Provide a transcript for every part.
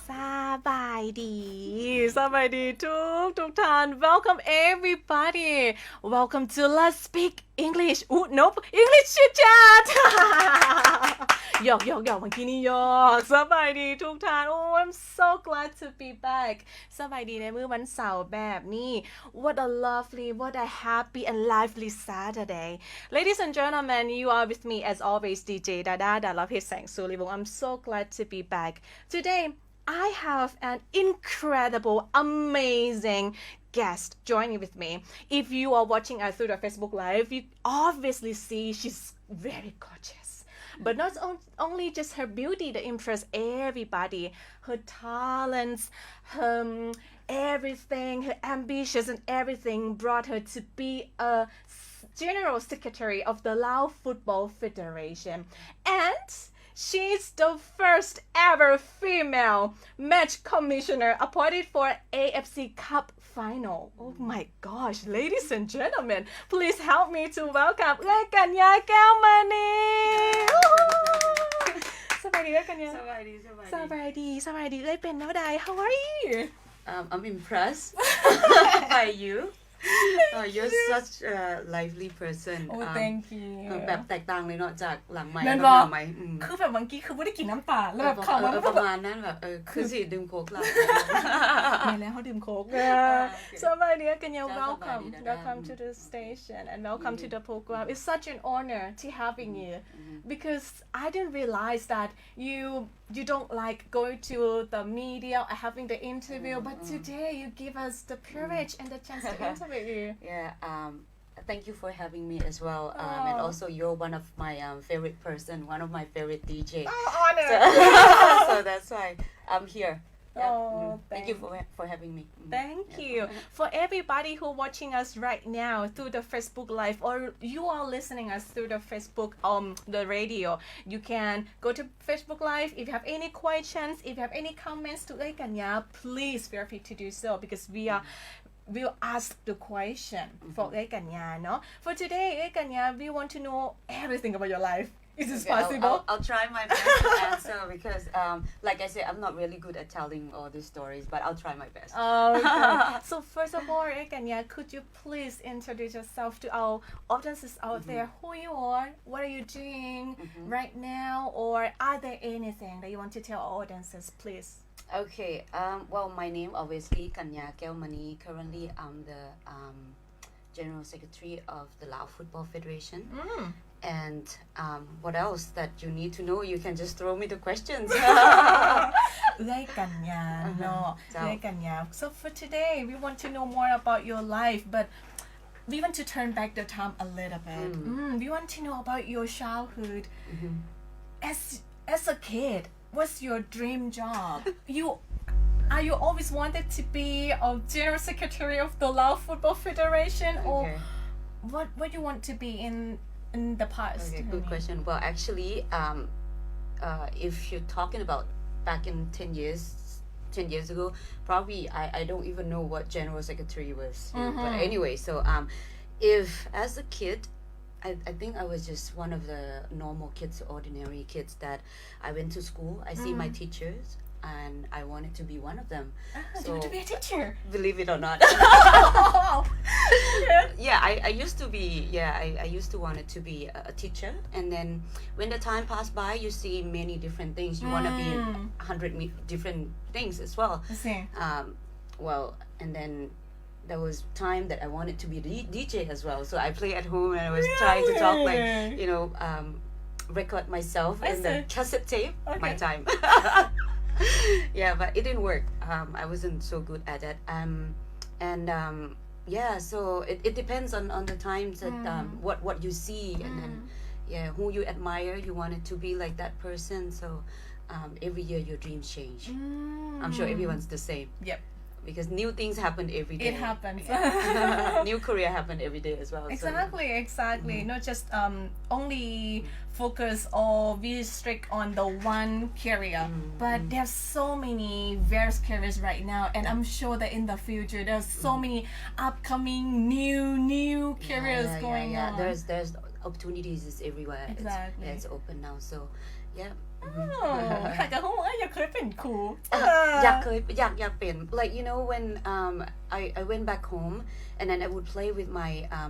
สบายดีทุกท่าน Welcome everybody Welcome to Let's Speak English Nope English chit-chat หยอกเมื่อกี้นี่หยอกสบายดีทุกท่าน Oh I'm so glad to be back สบายดีในมื้อวันเสาร์แบบนี้ What a lovely what a happy and lively Saturday Ladies and gentlemen you are with me as always DJ ดาดาลาเพชรแสงสุริวงศ์ I'm so glad to be back Today I have an incredible, amazing guest joining with me. If you are watching us through the Facebook Live, you obviously see she's very gorgeous. But not only just her beauty that impressed everybody, her talents, her everything, her ambitions and everything brought her to be a General Secretary of the Laoyouth Football Confederation. And she's the first ever female match commissioner appointed for AFC Cup final. Oh my gosh, ladies and gentlemen, please help me to welcome Kanya Keomany. สบายดีกันยังสบายดีเอ้ยเป็นแนวใด How are you? I'm impressed by you.Oh, you're such a lively person. Oh, thank you. แบบแตกต่างเลยเนาะจากหลังไมค์ กับหลังไมค์คือแบบเมื่อกี้คือบ่ได้กินน้ำตาแล้วแบบเข้ามาประมาณนั้นแบบคือสิดื่มโค้กแล้วนี่แล้วเฮาดื่มโค้กสบายดีกันยัง welcome to the station and welcome to the program. It's such an honor to having you because I didn't realize that you don't like going to the media or having the interview but today you give us the privilege and the chance to interview you. Yeah, thank you for having me as well. And also you're one of my favorite person, one of my favorite DJ. Honor. So that's why I'm here. Oh, thank you for having me. Thank you. For everybody who watching us right now through the Facebook Live or you are listening us through the Facebook the radio, you can go to Facebook Live. If you have any questions, if you have any comments to Kanya, please feel free to do so because we'll ask the question for Kanya, no? For today, Kanya, we want to know everything about your life. Is this possible? I'll try my best to answer because like I said, I'm not really good at telling all these stories, but I'll try my best. Okay. So first of all, Kanya, could you please introduce yourself to our audiences out there? Who you are? What are you doing right now? Or are there anything that you want to tell our audiences, please? Okay. Well, my name obviously Kanya Keomany. Currently, I'm the General Secretary of the Laoyouth Football Confederation. And what else that you need to know? You can just throw me the questions. Kanya, no. Kanya. So for today, we want to know more about your life, but we want to turn back the time a little bit. We want to know about your childhood. As a kid, what's your dream job? Are you always wanted to be a General Secretary of the Laoyouth Football Confederation, or what you want to be in the past? Okay, good question. Well, actually, if you're talking about back in 10 years ago, probably I don't even know what General Secretary was. But anyway, so if as a kid, I think I was just one of the normal kids, ordinary kids that I went to school. I see my teachers. And I wanted to be one of them. So, you want to be a teacher? Believe it or not. Yeah, I used to be, I used to want it to be a teacher. And then when the time passed by, you see many different things. You want to be 100 different things as well. Well, and then there was time that I wanted to be a DJ as well. So I play at home and I was trying to talk like, you know, record myself in the cassette tape, my time. Yeah, but it didn't work. I wasn't so good at it. Yeah, so it depends on the times that what you see and then who you admire, you want it to be like that person. So every year your dreams change. I'm sure everyone's the same. Yep. Because new things happen every day. It happens. New career happen every day as well. Exactly. Not just only focus or be strict on the one career, but there's so many various careers right now, and I'm sure that in the future there's so many upcoming new careers going on. There's opportunities everywhere. Exactly. It's open now. So yeah. ค่ะก็ฮู้ว่าอย่าเคย เป็นครู อยากเป็น like you know when I went back home and then I would play with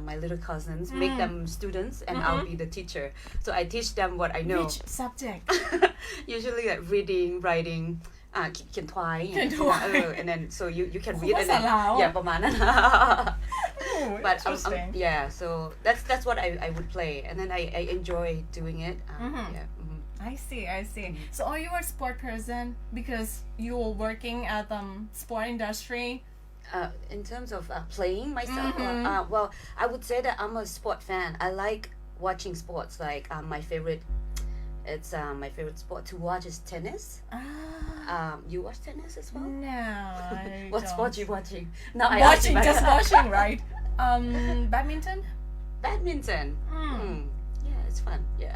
my little cousins make them students and I'll be the teacher so I teach them what I know Which subject usually like reading writing เขียนทวายand then so you can read and then ประมาณนั้น but yeah so that's what I would play and then I enjoy doing it yeah I see so are you a sport person because you're working at the sport industry in terms of playing myself well I would say that I'm a sport fan I like watching sports like my favorite my favorite sport to watch is tennis you watch tennis as well no what sport you watching no I watching just watching right badminton yeah it's fun yeah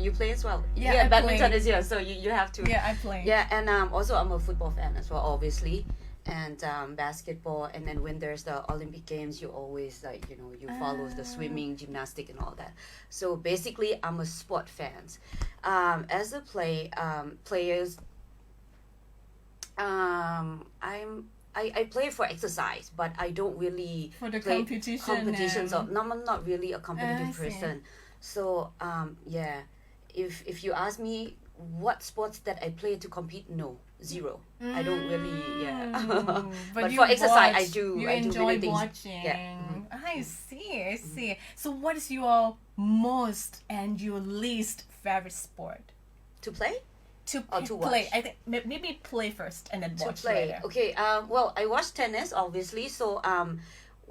you play as well yeah badminton is here so you have to yeah I play yeah and also I'm a football fan as well obviously and basketball and then when there's the Olympic games you always like you know you follow the swimming gymnastic and all that so basically I'm a sport fan as a players I play for exercise but I don't really for the play competitions so no, I'm not really a competitive person so yeah if you ask me what sports that I play to compete no zero I don't really but for exercise I do you I enjoy do watching I see so what is your most and your least favorite sport to play to play I think maybe play first and then watch later okay well I watch tennis obviously so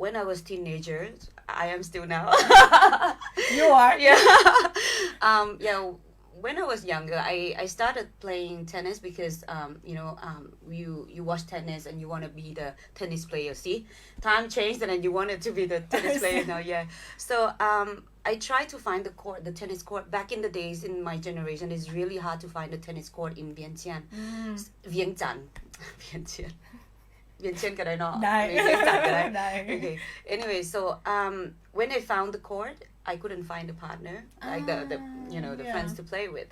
when I was teenager I am still now you are yeah when I was younger I started playing tennis because you know you watch tennis and you want to be the tennis player see time changed and then you wanted to be the tennis player now yeah so I tried to find the tennis court back in the days in my generation it's really hard to find a tennis court in Vientiane Vientiane ก็ได้เนาะokay anyway so when I found the court I couldn't find a partner like the you know the friends to play with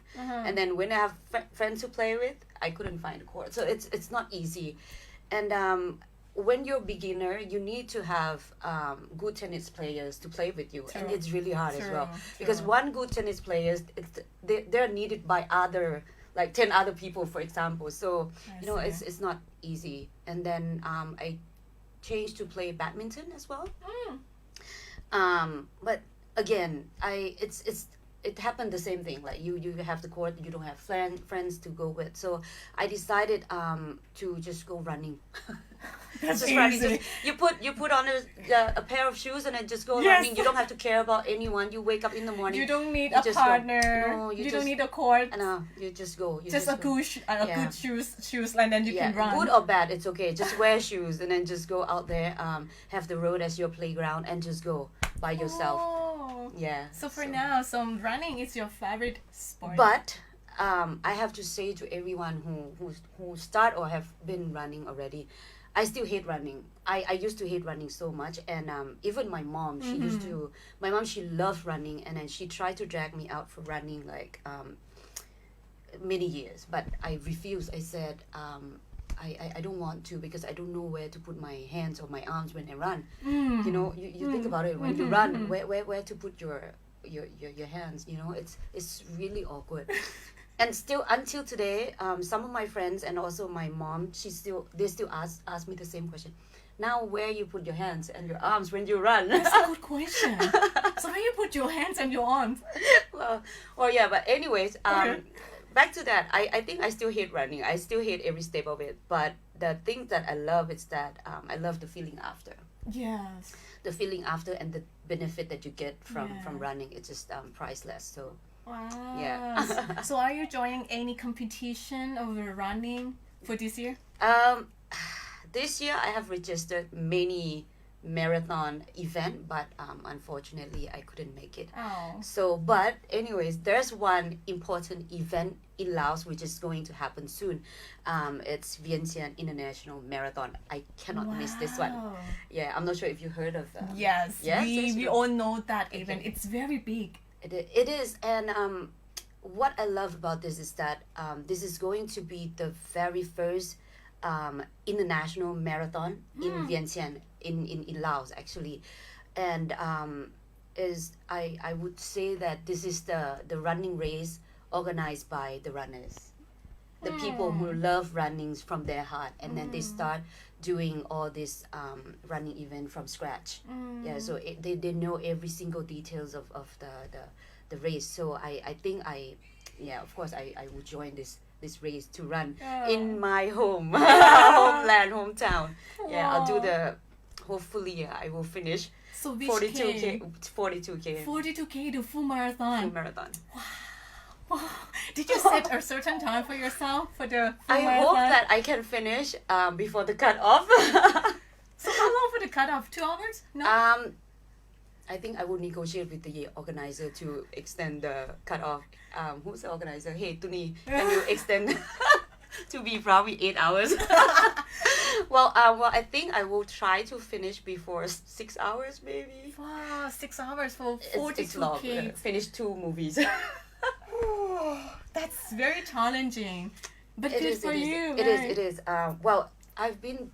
and then when I have friends to play with I couldn't find a court so it's not easy and when you're a beginner you need to have good tennis players to play with you and it's really hard as well because one good tennis players they're needed by other like 10 other people for example so you know it's not easy and then I changed to play badminton as well but again it happened the same thing like you have the court you don't have friends to go with so I decided to just go running That's just easy. Running. You put on a pair of shoes and then just go running you don't have to care about anyone you wake up in the morning you don't need a partner no, you don't need a court no you just go just a good shoes and then you can run good or bad it's okay just wear shoes and then just go out there have the road as your playground and just go by yourself yeah so for now so running is your favorite sport but I have to say to everyone who start or have been running already I still hate running I used to hate running so much and even my mom she used to my mom she loves running and then she tried to drag me out for running like many years but I refused I said I don't want to because I don't know where to put my hands or my arms when I run you know you think about it when you run where to put your hands you know it's really awkward and still until today some of my friends and also my mom they still ask me the same question now where you put your hands and your arms when you run that's a good question so where you put your hands and your arms well yeah but anyways back to that I think I still hate running I still hate every step of it but the thing that I love is that I love the feeling after yes the feeling after and the benefit that you get from running it's just priceless so wow yeah so are you joining any competition over running for this year this year I have registered many marathon event but unfortunately I couldn't make it so but anyways there's one important event in Laos which is going to happen soon it's Vientiane International Marathon I cannot miss this one yeah I'm not sure if you heard of yes we all know that event it's very big it is and what I love about this is that this is going to be the very first international marathon in Vientiane in Laos actually, and is I would say that this is the running race organized by the runners, the people who love running from their heart, and then they start doing all this running event from scratch. Yeah, so they know every single details of the race. So I think of course I will join this race to run in my homeland, hometown. Yeah, I'll do hopefully I will finish so 42k the full marathon. Wow. Did you set a certain time for yourself for the full I marathon? hope that I can finish before the cut-off. So how long for the cut-off? 2 hours? No? I think I will negotiate with the organizer to extend the cut-off. Who's the organizer? Hey, Tuni, can you extend to be probably 8 hours? Well, I think I will try to finish before 6 hours maybe. Wow, 6 hours for 42k. It's long. Finish 2 movies. That's very challenging. But good for you. It is. Well, I've been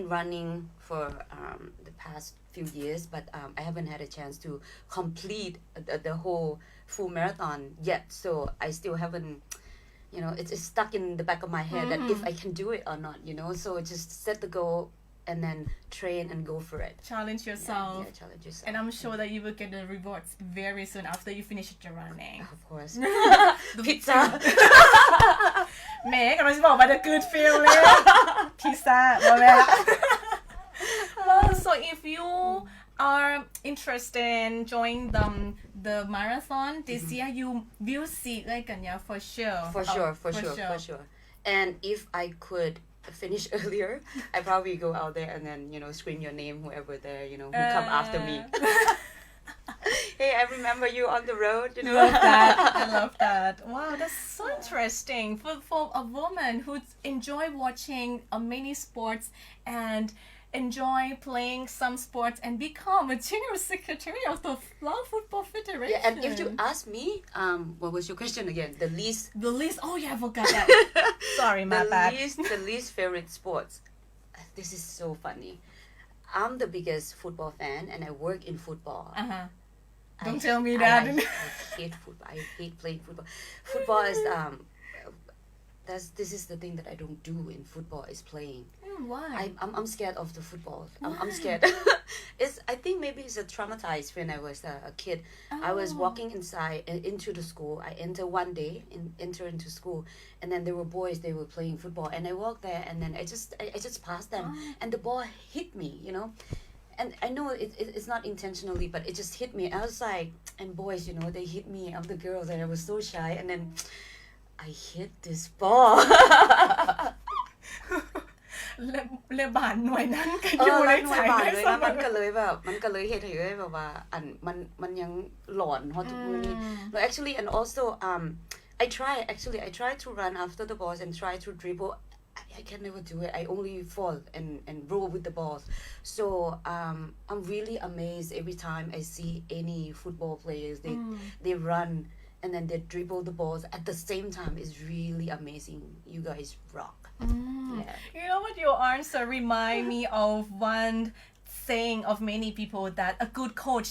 running for the past few years, but I haven't had a chance to complete the whole full marathon yet. So I still haven't, it's stuck in the back of my head that if I can do it or not, So just set the goal and then train and go for it. Challenge yourself. Yeah, challenge yourself. And I'm sure that you will get the rewards very soon after you finish the running. Of course. Pizza. แม่กำลังจะบอกว่า the good feeling. Pizza. บอกแล้ว Well, so if you are interested in joining the marathon this year, you will see Kanya for sure. For sure. And if I could finish earlier, I probably go out there and then, scream your name, whoever there, who come after me. Hey, I remember you on the road, I love that. Wow, that's so interesting. For a woman who enjoy watching many sports and enjoy playing some sports and become a general secretary of the Laoyouth Football Confederation. Yeah, and if you ask me, what was your question again? The least... Oh yeah, I forgot that. Sorry, my bad. The least favorite sports. This is so funny. I'm the biggest football fan and I work in football. Don't tell me that. I hate football. I hate playing football. Football is... this is the thing that I don't do in football is playing. Why? I'm scared of the football. I'm scared. I think maybe it's traumatized when I was a kid. I was walking into the school. I enter one day into school, and then there were boys. They were playing football, and I walked there, and then I just passed them, and the ball hit me. And I know it's not intentionally, but it just hit me. I was like, and boys, they hit me. I'm the girls, and I was so shy, and then I hit this ball. และบานหน่วยนั้นก็อยู่ในใจได้เสมอ มันก็เลยเฮ็ดให้แบบว่ามันยังหลอนฮอดทุกมื้อนี้ No, actually, and also I try to run after the balls and try to dribble. I can never do it. I only fall and roll with the balls. So I'm really amazed every time I see any football players. They run and then they dribble the balls at the same time. It's really amazing. You guys rock. Yeah. You know what, your answer remind me of one saying of many people that a good coach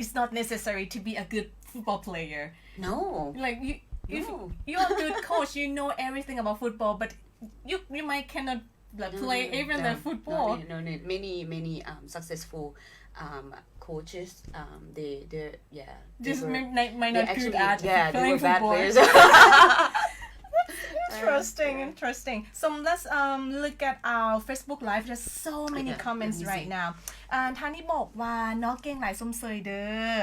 is not necessary to be a good football player. No. Like if you're a good coach, you know everything about football, but you might cannot play even the football. No. Many successful coaches, they're just might not good at playing bad football. Players. Interesting. So let's look at our Facebook Live. There's so many comments right now. ท่านนี้บอกว่าน้องเก่งหลายสมเสยเด้อ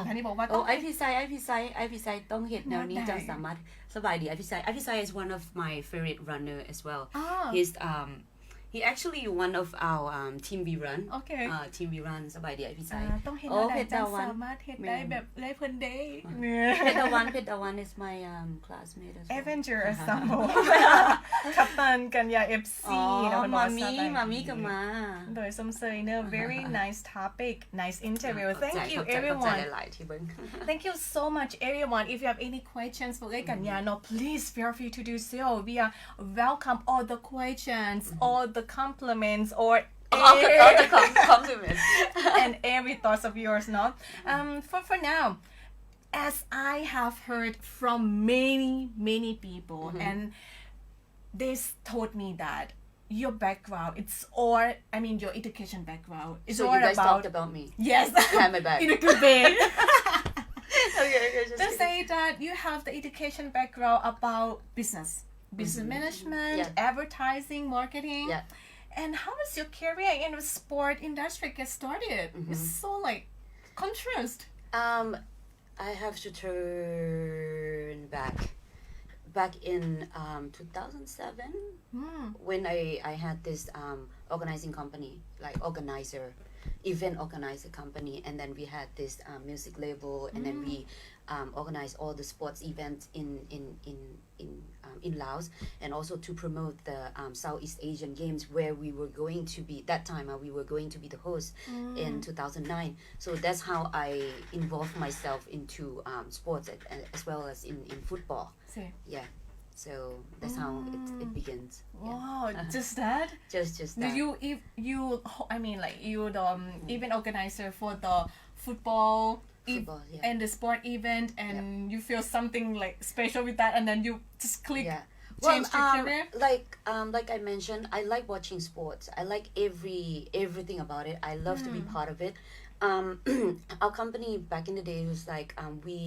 ท่านนี้บอกว่าต้อง ไอพี่ไซต้องเฮ็ดแนวนี้จะสามารถสบายดีไอพี่ไซ is one of my favorite runner as well. He actually one of our team we run. Okay. Team we run สบายดีพี่ชาย ต้องเห็นอะไรจังสามารถเฮ็ดได้แบบได้เพิ่นเด้ Pedawan is my classmate as well. Avenger สัมโภกัปตันกัญญา FC เนาะ มามีก็มา โดยสมเสยเนอะ very nice topic nice interview thank you everyone thank you so much everyone if you have any questions for กัญญา no please feel free to do so we are welcome all the questions all the compliments or all the compliments and every thoughts of yours no for now as I have heard from many people and they told me that your background it's all I mean your education background is so all you guys about talked about me yes behind my back in a good way okay just say that you have the education background about business management advertising marketing and how is your career in the sport industry get started it's so like contrast I have to turn back in 2007 when I had this organizing company like event organizer company and then we had this music label and then we organized all the sports events in Laos and also to promote the Southeast Asian Games where we were going to be that time we were going to be the host in 2009 so that's how I involved myself into sports as well as in football yeah so that's how it begins wow just that just that you I mean like you the event organizer for the football and the sport event and you feel something like special with that and then you just click change your career like I mentioned I like watching sports I like everything about it I love to be part of it our company back in the day was like we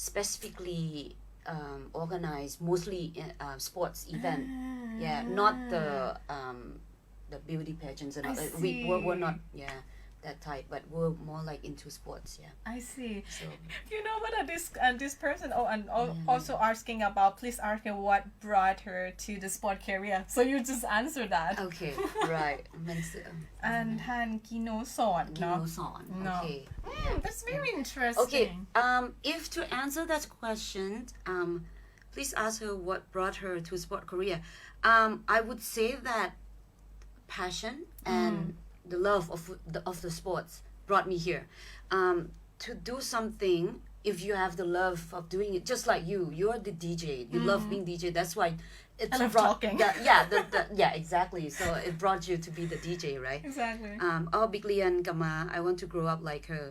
specifically organize mostly sports event not the beauty pageants and we're not that type but we're more like into sports I see so you know what this person and also asking about please ask her what brought her to the sport career so you just answer that okay right อันท่านกิโนสอนเนาะ okay that's very interesting okay if to answer that question please ask her what brought her to sport career I would say that passion and the love of the sports brought me here to do something if you have the love of doing it just like you're the DJ you love being DJ that's why it's talking exactly so it brought you to be the DJ right exactly Big Lian กลับมา I want to grow up like her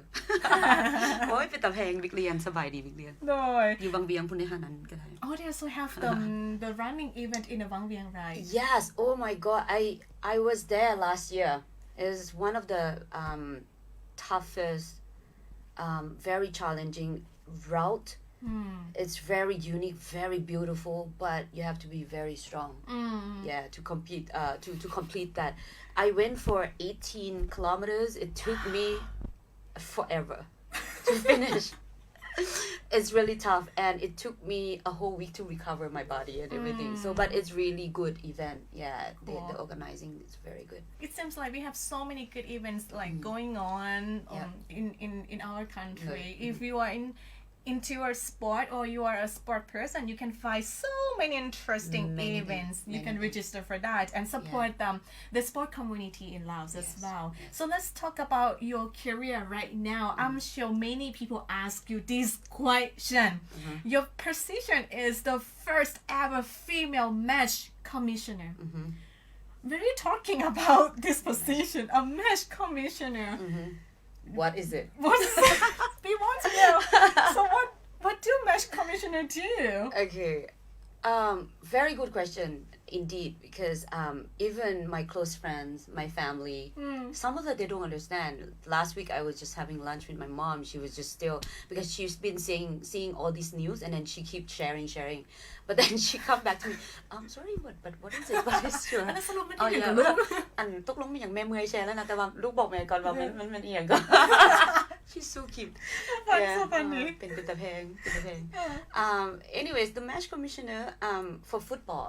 โอ้ยเป็นตาแพง Big Lian สบายดี Big Lian โดยอยู่บางเวียงพุ่นในหานั้นก็ได้ oh they also have the running event in the Bang Vieng right yes oh my god I was there last year it was one of the toughest very challenging route it's very unique very beautiful but you have to be very strong to compete to complete that I went for 18 kilometers it took me forever to finish it's really tough and it took me a whole week to recover my body and everything so but it's really good event the organizing is very good it seems like we have so many good events like going on in our country if you are into a sport or you are a sport person you can find so many interesting events you can register for that and support the sport community in Laos as well so let's talk about your career right now I'm sure many people ask you this question your position is the first ever female match commissioner when you talking about this position a match commissioner what is it we want to know so what do match commissioner do okay very good question indeed because even my close friends my family some of that they don't understand last week I was just having lunch with my mom she was just still because she's been seeing all these news and then she keeps sharing but then she come back to me I'm sorry but what is it what is your อันนั้นสรุปมันอี หยังอันตกลงมันอย่างแม่เมื่อยแชร์แล้วนะแต่ว่าลูกบอกแม่ก่อนว่ามันอีหยังก่อน she's so cute so funny เป็นตะแพงanyways the match commissioner for football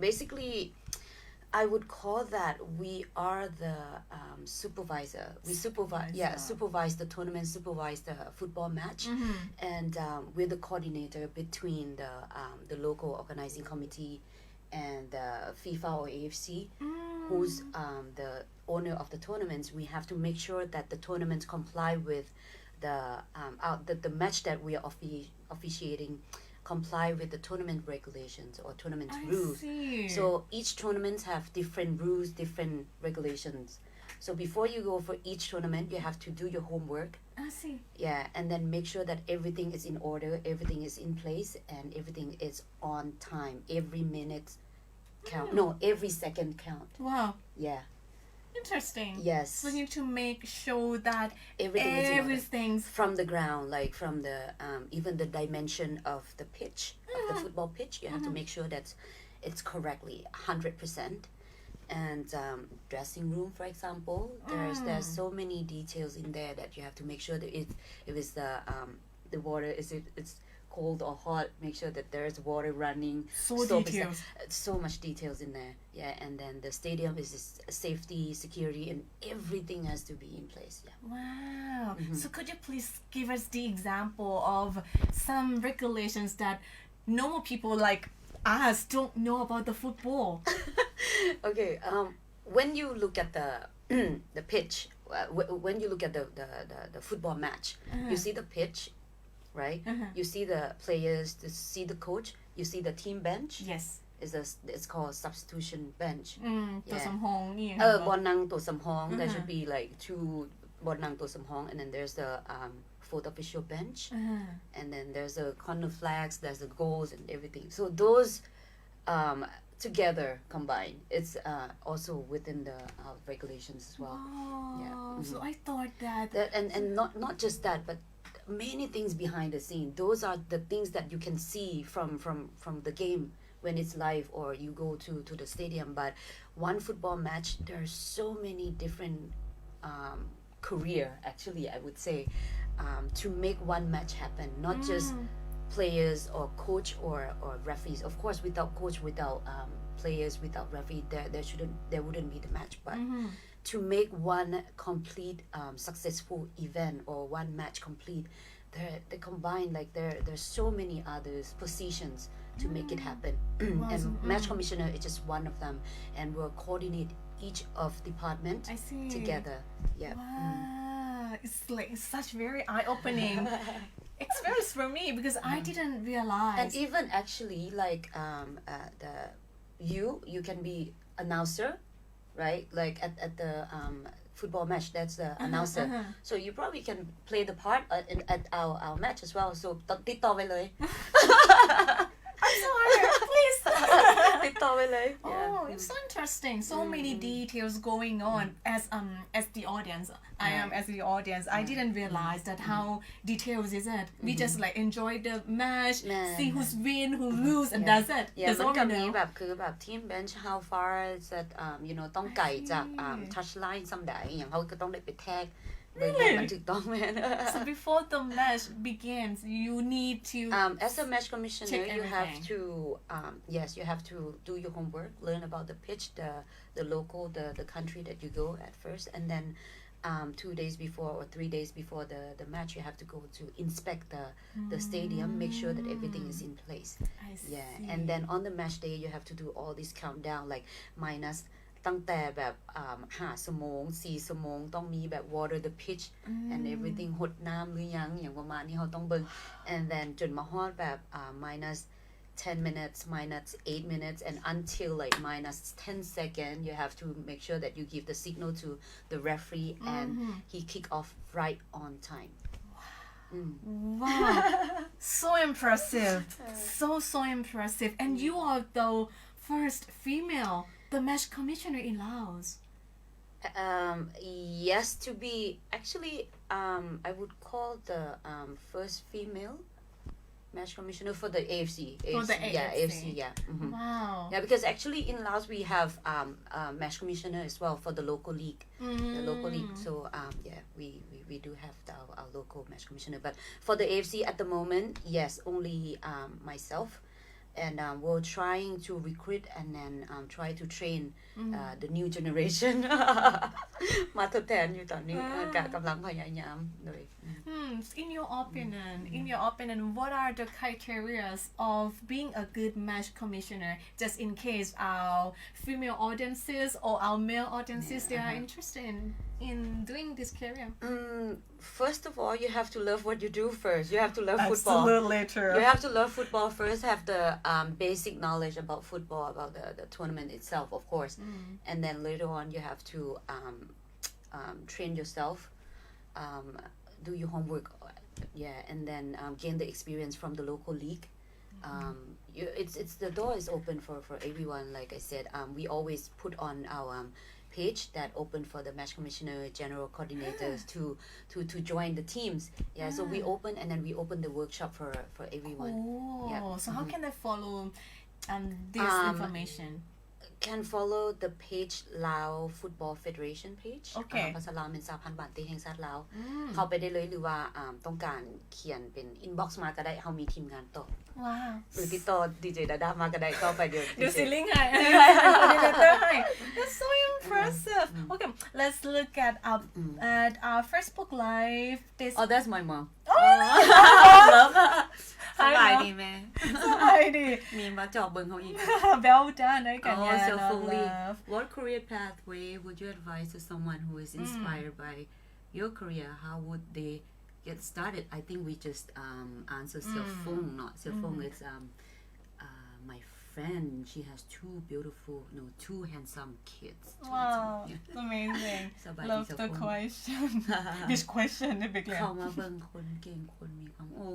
basically I would call that we are the supervisor. We supervise the tournament, supervise the football match, and we're the coordinator between the local organizing committee and the FIFA or AFC, who's the owner of the tournaments. We have to make sure that the tournaments comply with the match that we are officiating comply with the tournament regulations or tournament rules. So each tournament have different rules, different regulations. So before you go for each tournament, you have to do your homework. I see. Yeah, and then make sure that everything is in order, everything is in place, and everything is on time. Every minute count. No, every second count. Wow. Yeah. Interesting. Yes. So you need to make sure that everything's from the ground, like from the even the dimension of the pitch, of the football pitch, you have to make sure that it's correctly 100%. And dressing room, for example, there's so many details in there that you have to make sure that if it's the water it's cold or hot, make sure that there's water running. So details. So much details in there. Yeah, and then the stadium is safety, security, and everything has to be in place. Yeah. Wow. So could you please give us the example of some regulations that normal people like us don't know about the football? Okay. When you look at the pitch, when you look at the football match, you see the pitch, right? You see the players, you see the coach, you see the team bench. Yes. It's called substitution bench. ตัวสำรองนี่ บอลนั่งตัวสำรอง there should be like 2 บอลนั่งตัวสำรอง and then there's the fourth official bench, and then there's the corner flags, there's the goals and everything. So those together combined, it's also within the regulations as well. So I thought that and not just that, but many things behind the scene. Those are the things that you can see from the game when it's live or you go to the stadium. But one football match, there are so many different career, actually, I would say, to make one match happen. Not just players or coach or referees. Of course, without coach, without players, without referee, there wouldn't be the match. But to make one complete successful event or one match complete, they combine, like there's so many other positions to make it happen. And match commissioner is just one of them, and we'll coordinate each of department together. Yeah. Wow. It's like such very eye-opening experience for me because I didn't realize. And even actually like you can be announcer, right? Like at the football match, that's the announcer. So you probably can play the part at our match as well. So ติดต่อไปเลย I'm sorry, please. ติดต่อไปเลย Oh, it's so interesting. So many details going on as the audience. I am as the audience. I didn't realize that how details is it. We just like enjoy the match, see who's win, who lose, and that's it. That's all we know. แบบคือแบบ team bench how far is thatต้องไก่จาก touch line ส่ำใดอย่างเขาก็ต้องได้ไปแท็ก มันถูกต้องไหม So before the match begins, you need to as a match commissioner, you have to you have to do your homework, learn about the pitch, the local, the country that you go at first, and then 2 days before or 3 days before the match, you have to go to inspect the stadium, make sure that everything is in place. I see. Yeah, and then on the match day, you have to do all this countdown, like minus ตั้งแต่แบบ5 ชั่วโมง 4 ชั่วโมงต้องมีแบบ water the pitch and everything หดน้ำหรือยังอย่างประมาณนี้เขาต้องเบิ่ง and then จนมาฮอดแบบ minus 10 minutes, minus 8 minutes, and until like minus 10 seconds, you have to make sure that you give the signal to the referee and he kick off right on time. Wow. So impressive. So impressive. And you are the first female the match commissioner in Laos. Yes, to be actually I would call the first female match commissioner for the AFC. For the AFC. Yeah, AFC, yeah. Wow. Yeah, because actually in Laos we have match commissioner as well for the local league. The local league. So yeah, we do have our local match commissioner. But for the AFC at the moment, yes, only myself. and we're trying to recruit and then try to train the new generation มาทดแทนอยู่ตอนนี้กำลังพยายามเลย In your opinion, what are the criteria of being a good match commissioner? Just in case our female audiences or our male audiences, they are interested in doing this career. First of all, you have to love what you do first. You have to love football. Absolutely true. You have to love football first, have the basic knowledge about football, about the tournament itself, of course. And then later on, you have to train yourself, do your homework, and then gain the experience from the local league. It's the door is open for everyone. Like I said, we always put on our page that open for the match commissioner, general coordinators to join the teams. So we open and then we open the workshop for everyone. So how can I follow this information? Can follow the page Laoyouth Football Federation page ภาษาลาวเป็นสหพันธ์บ้านเตะแห่งชาติลาวเข้าไปได้เลยหรือว่าต้องการเขียนเป็น inbox มาก็ได้เฮามีทีมงานตอบว้าวหรือติดต่อ DJ ดาดามาก็ได้เข้าไปเดี๋ยว ซีลิงให้ That's so impressive. Okay, let's look at our Facebook live. Oh, that's my mom. Love สบายดีแม่สบายดีมีมาจอบเบิ่งเฮาอีก Well done ให้กันยา So what career pathway would you advise to someone who is inspired by your career? How would they get started? I think we just answer cell phone, not cell phone. It's my friend. She has two handsome kids. Wow, amazing. Love the question. This question นี่เป็นเข้ามาเบิ่งคนเก่งคนมีความโอ้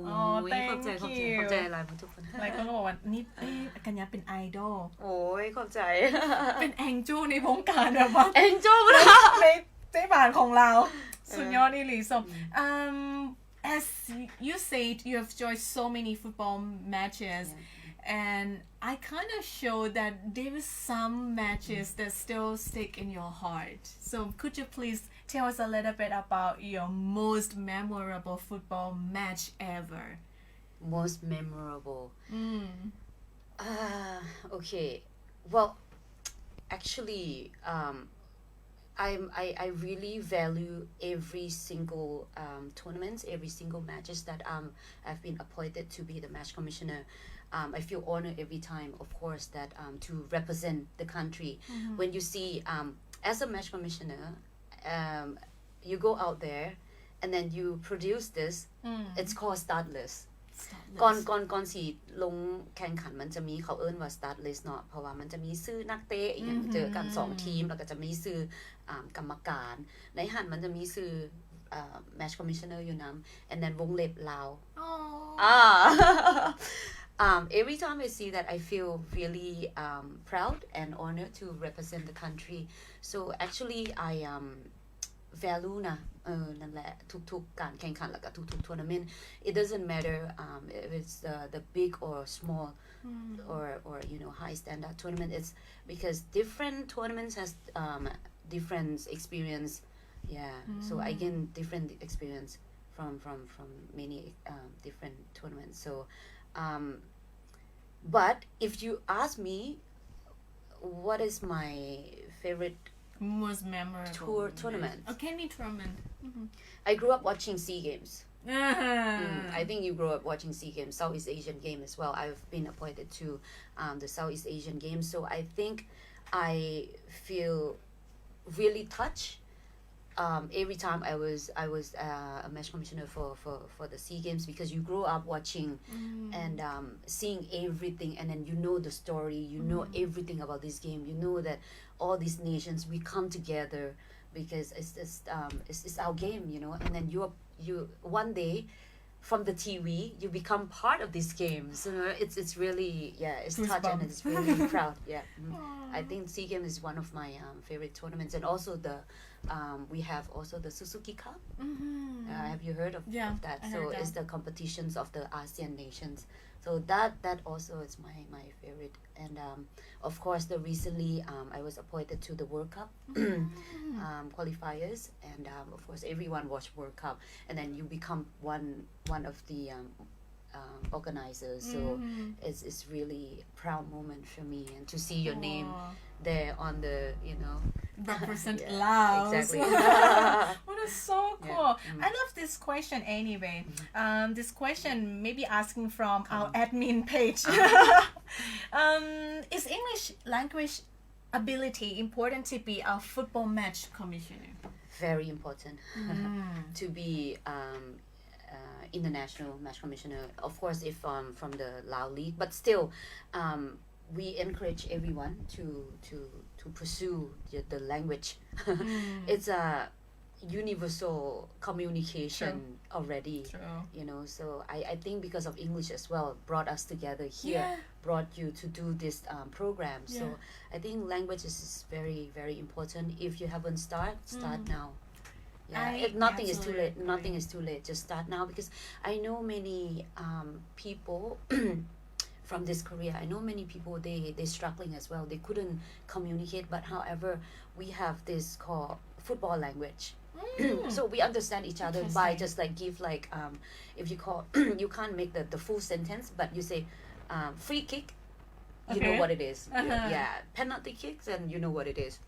ยขอบใจหลายทุกคนหลายคนก็บอกว่านี่กัญญาเป็นไอดอลโอ้ยขอบใจเป็นแองเจิลในวงการแบบว่าแองเจิลในบ้านของเราสุดยอดอีหลีสมas you said you have joined so many football matches and I kind of show that there is some matches that still stick in your heart. So could you please tell us a little bit about your most memorable football match ever? Most memorable. Okay. Well, actually, I really value every single tournaments, every single matches that I've been appointed to be the match commissioner. I feel honored every time, of course, that to represent the country. When you see, as a match commissioner, you go out there and then you produce this. It's called start list. ก่อนสิลงแข่งขันมันจะมีเขาเอิ้นว่า start list เนาะเพราะว่ามันจะมีชื่อนักเตะอย่างเจอกัน2ทีมแล้วก็จะมีชื่อกรรมการในหันมันจะมีชื่อmatch commissioner อยู่นำ and then วงเล็บลาวevery time I see that I feel really proud and honored to represent the country. So actually I value นะนั่นแหละทุกๆการแข่งขันแล้วก็ทุกๆ tournament. It doesn't matter if it's the big or small or high standard tournament. It's because different tournaments has different experience. So I gain different experience from many different tournaments. So but if you ask me what is my favorite most memorable tournament. Okay, me tournament. I grew up watching SEA Games. I think you grew up watching SEA Games, Southeast Asian game as well. I've been appointed to the Southeast Asian Games, so I think I feel really touched every time I was a match commissioner for the SEA Games because you grow up watching and seeing everything and then you know the story, you know everything about this game, you know that all these nations we come together because it's our game, and then you one day from the TV you become part of this game. So it's really it's touching and it's really proud. I think SEA Games is one of my favorite tournaments and also we have also the Suzuki Cup. Have you heard of that? So it's the competitions of the ASEAN nations. So that also is my favorite. And of course recently I was appointed to the World Cup qualifiers and of course everyone watched World Cup and then you become one of the organizers so it's really a proud moment for me and to see your name there on the represent Laos exactly what is so cool I love this question anyway this question maybe asking from our admin page is English language ability important to be a football match commissioner very important to be international match commissioner of course if from the Lao League but still we encourage everyone to pursue the language it's a universal communication already so I think because of English as well brought us together here brought you to do this program so I think language is very very important if you haven't start now nothing is too late nothing is too late just start now because I know many people from this career I know many people they struggling as well they couldn't communicate but however we have this called football language so we understand each other by just like give like if you call you can't make the full sentence but you say free kick you know what it is penalty kicks and you know what it is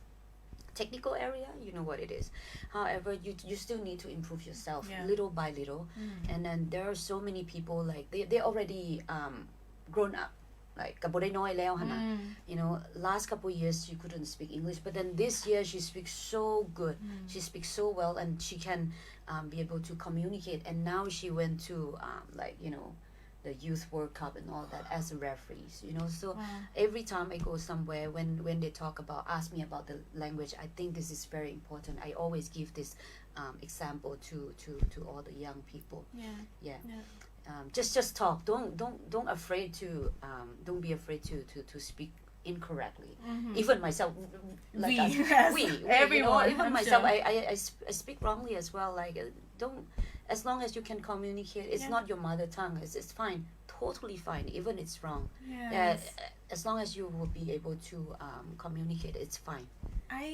technical area you know what it is however you still need to improve yourself little by little and then there are so many people like they already grown up like ก็บ่ได้น้อยแล้วหั่นน่ะlast couple years she couldn't speak English but then this year she speaks so good she speaks so well and she can be able to communicate and now she went to like the youth World Cup and all that as a referee so every time I go somewhere when they talk about ask me about the language I think this is very important I always give this example to all the young people just talk don't afraid to don't be afraid to speak incorrectly even myself like we everyone even myself I speak wrongly as well like don't as long as you can communicate it's not your mother tongue it's fine totally fine even it's wrong as long as you will be able to communicate it's fine I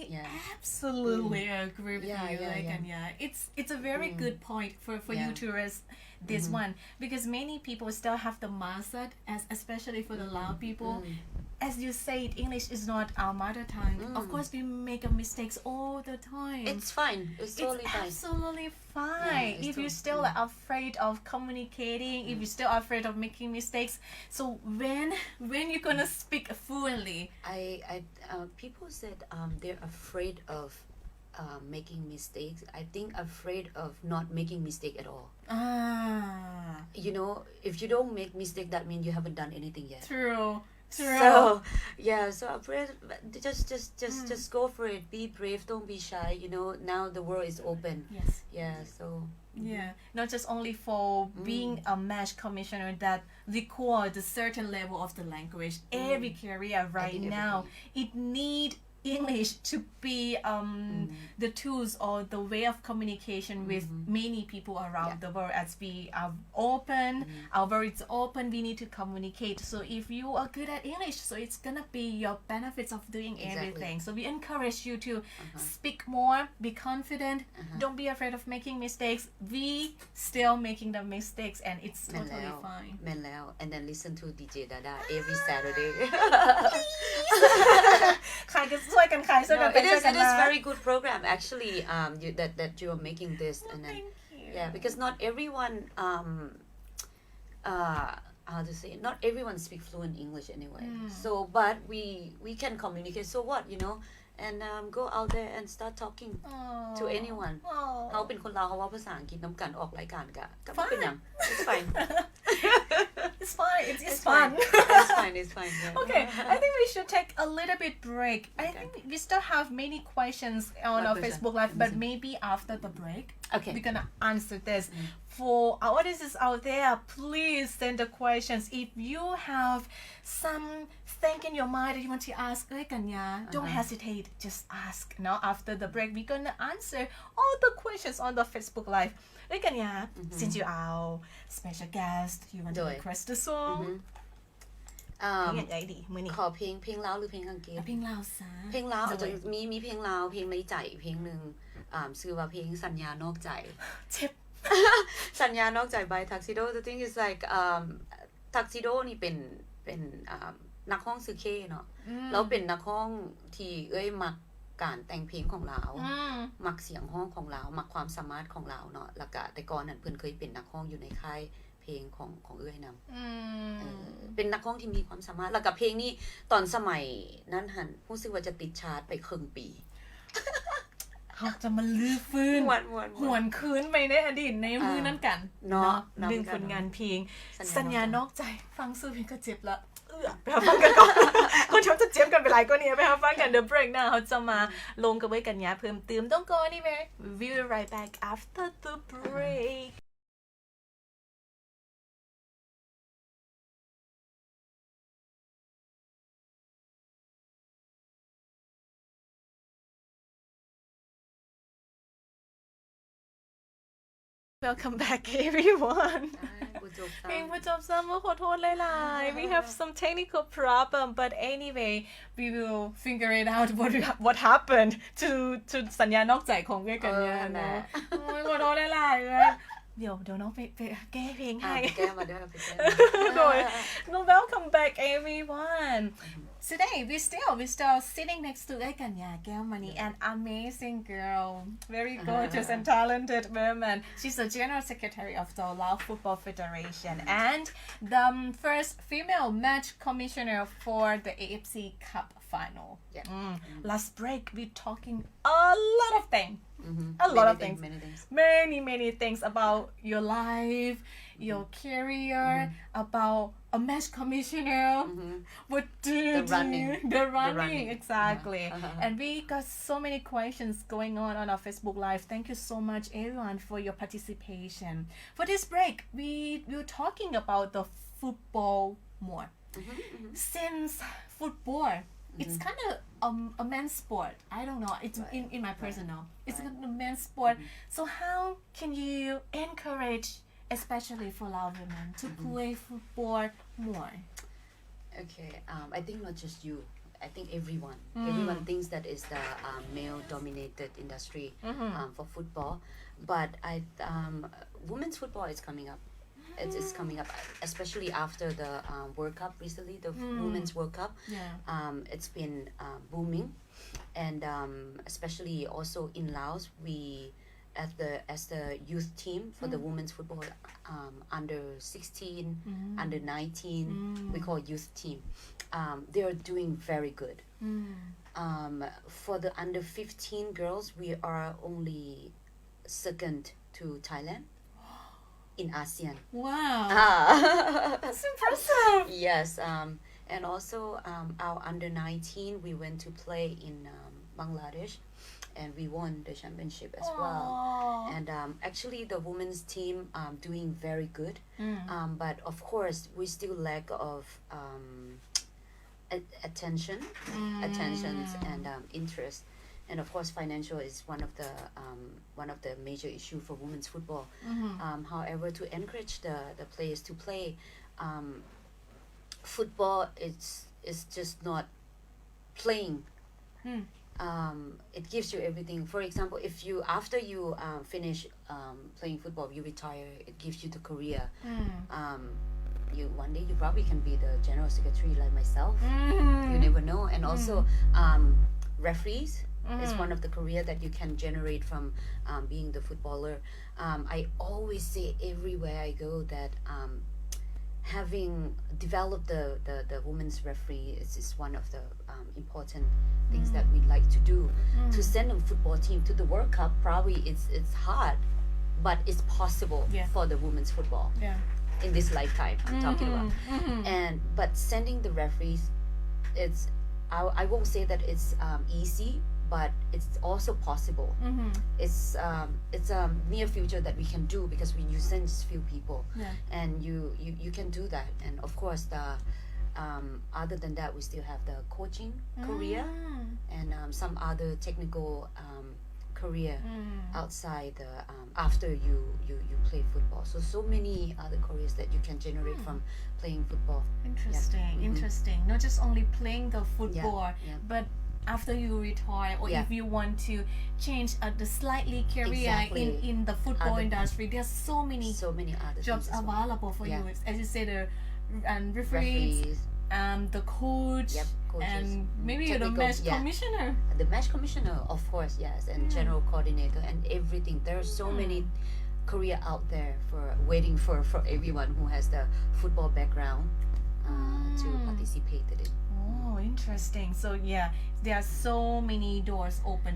absolutely agree with you like it's a very good point for you to raise this one because many people still have the mindset as especially for the Lao people as you said English is not our mother tongue of course we make mistakes all the time it's fine it's totally fine absolutely fine if you're still afraid of communicating if you're still afraid of making mistakes so when you're gonna speak fluently I people said they're afraid of making mistakes I think afraid of not making mistake at all if you don't make mistake that means you haven't done anything yet true so afraid just go for it be brave don't be shy now the world is open so not just only for being a match commissioner that requires a certain level of the language every career right now it need English to be the tools or the way of communication with many people around the world as we are open our world is open we need to communicate so if you are good at English so it's gonna be your benefits of doing everything so we encourage you to speak more be confident don't be afraid of making mistakes we still making the mistakes and it's totally fine แม่นแล้ว and then listen to DJ Dada every Saturday ขายกันช่วยกันขายช่วยกัน it is very good program actually that you are making this and then because not everyone how to say not everyone speak fluent English anyway so but we can communicate so what and go out there and start talking to anyone เฮาเป็นคนลาวเฮาเว้าภาษาอังกฤษนํากันออกรายการก็บ่เป็นหยัง it's fine it's fine it's fun it's fine okay I think we should take a little bit break I think we still have many questions on our Facebook live but maybe after the break we're gonna answer this for our audiences out there please send the questions if you have something in your mind that you want to ask Kanya don't hesitate just ask now after the break we're gonna answer all the questions on the Facebook live Kanya since you are our special guest you want to request a song ขอเพลงลาวหรือเพลงอังกฤษเพลงลาวซะเพลงลาวจะมีเพลงลาวเพลงในใจเพลงนึงชื่อว่าเพลงสัญญานอกใจเจ็บ สัญญานอกใจ by tuxedo the thing is like tuxedo นี่เป็นนักร้องชื่อเคเนาะแล้วเป็นนักร้องที่มักการแต่งเพลงของลาวมักเสียงร้องของลาวมักความสามารถของลาวเนาะแล้วก็แต่ก่อนนั้นเพิ่นเคยเป็นนักร้องอยู่ในค่ายเพลงของนํเป็นนักร้องที่มีความสามารถแล้วก็เพลงนี้ตอนสมัยนั้นหั่นรู้สึกว่าจะติดชาร์ตไปครึ่งปีเฮาจะมาลื้อฟื้นหวนคืนไปในอดีตในมือนั้นกันเนาะดึงผลงานเพลงสัญญานอกใจฟังซื่อเพลงก็เจ็บละไปหาฟังกันก่อนคนชมจะเจ็บกันไปหลายกว่านี้ไปหาฟังกัน The Break นะเฮาจะมาลงกับไว้กันยาเพิ่มเติม Don't go anywhere we'll be right back after the break Welcome back everyone เพลงผู้จบซ้ำขอโทษหลายๆ We have some technical problem but anyway we will figure it out what happened to สัญญานอกใจของเวกันยานะขอโทษหลายๆเดี๋ยวน้องไปแก้เพลงให้แก้มาด้วยไปแก้No welcome back everyone Today we still sitting next to Kanya Keomany an amazing girl very gorgeous and talented woman she's the general secretary of the Laoyouth Football Federation and the first female match commissioner for the AFC Cup final last break we talking a lot of things many things about your life your career about a match commissioner what the running exactly and we got so many questions going on our Facebook live thank you so much everyone for your participation for this break we were talking about the football more since football it's kind of a men's sport I don't know it's in my personal it's a men's sport so how can you encourage especially for Lao women to play football more okay I think not just you I think everyone thinks that is the male dominated industry for football but women's football is coming up it's coming up especially after the World Cup recently the Women's World Cup it's been booming and especially also in Laos we as the youth team for the women's football under 16 under 19 we call youth team they are doing very good for the under 15 girls we are only second to Thailand in ASEAN wow that's impressive yes and also our under 19 we went to play in Bangladesh and we won the championship as well and actually the women's team doing very good but of course we still lack of attentions and interest and of course financial is one of the major issue for women's football however to encourage the players to play football is just not playing it gives you everything for example if you after you finish playing football you retire it gives you the career you one day you probably can be the general secretary like myself you never know and also referees is one of the career that you can generate from being the footballer I always say everywhere I go that having developed the women's referee is one of the important things that we'd like to do to send a football team to the World Cup probably it's hard but it's possible for the women's football in this lifetime I'm talking about and but sending the referees it's I won't say that it's easy but it's also possible it's a near future that we can do because you send just few people and you can do that and of course the other than that we still have the coaching career and some other technical career outside the after you play football so many other careers that you can generate from playing football interesting not just only playing the football but after you retire or if you want to change the slightly career in the football industry there's so many other jobs available for you as you say the referees the coach and maybe the match commissioner the match commissioner of course yes and general coordinator and everything there are so many career out there for waiting for everyone who has the football background to participate in it. Oh, interesting. So yeah, there are so many doors open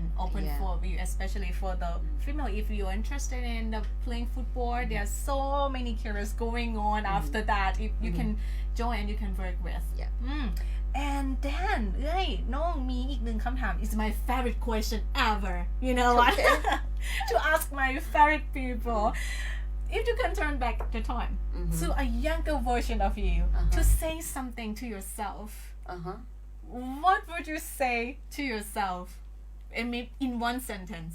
for you, especially for the female. If you're interested in playing football, there are so many careers going on after that. If you can join and you can work with. And then, น้องมีอีกหนึ่งคำถาม It's my favorite question ever. You know what? To ask my favorite people. If you can turn back the time to a younger version of you to say something to yourself, what would you say to yourself in one sentence?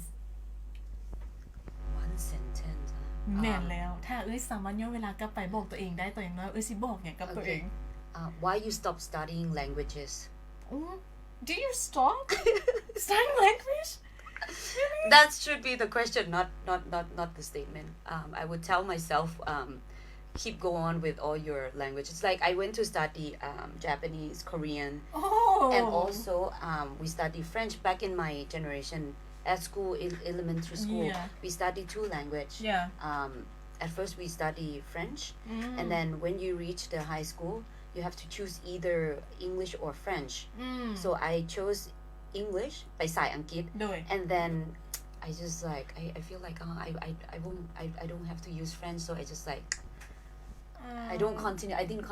One sentence. แม่นแล้วถ้าสามารถย้อนเวลากลับไปบอกตัวเองได้ตัวเองว่าสิบอกหยังกับตัวเอง Why you stop studying languages? Do you stop studying language? That should be the question, not the statement. I would tell myself, keep go on with all your languages. Like I went to study Japanese, Korean, and also we study French. Back in my generation, at school, in elementary school, we study 2 languages. At first, we study French, and then when you reach the high school, you have to choose either English or French. So I chose English ไปสายอังกฤษ and then I just like I feel like I don't have to use French so I just like I didn't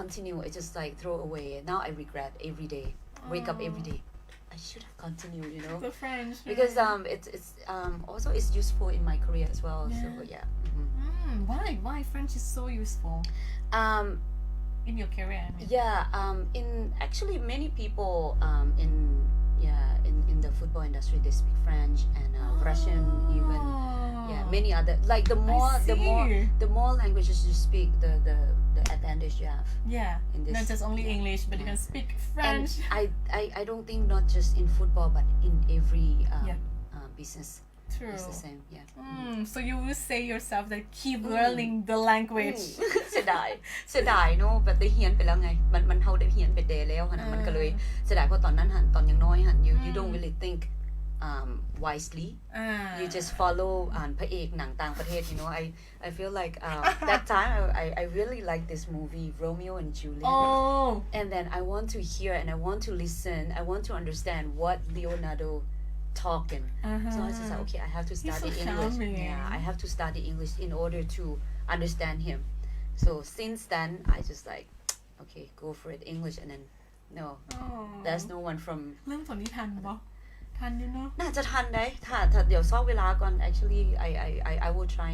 continue I just like throw away now I regret every day wake up every day I should have continued you know the French because it's also it's useful in my career as well so yeah why French is so useful in your career in actually many people in the football industry they speak French and Russian even many other like the more languages you speak the advantage you have in this not just only English but you can speak French and I don't think not just in football but in every business True. It's the same so you will say yourself that keep learning the language เสียดายเนาะแบบได้เรียนไปแล้วไงมันเฮาได้เรียนไปแล้วหั่นมันก็เลยเสียดายเพราะตอนนั้นหั่นตอนยังน้อยหั่น you don't really think wisely you just follow พระเอกหนังต่างประเทศ you know I feel like that time I really like this movie Romeo and Juliet and then I want to hear and I want to listen I want to understand what Leonardo talking so I just like okay I have to study English I have to study English in order to understand him so since then I just like okay go for it English and then no there's no one from เรื่องตัวนี้ทันบ่ทันอยู่เนาะน่าจะทันได้ถ้าเดี๋ยวซ้อเวลาก่อน actually I will try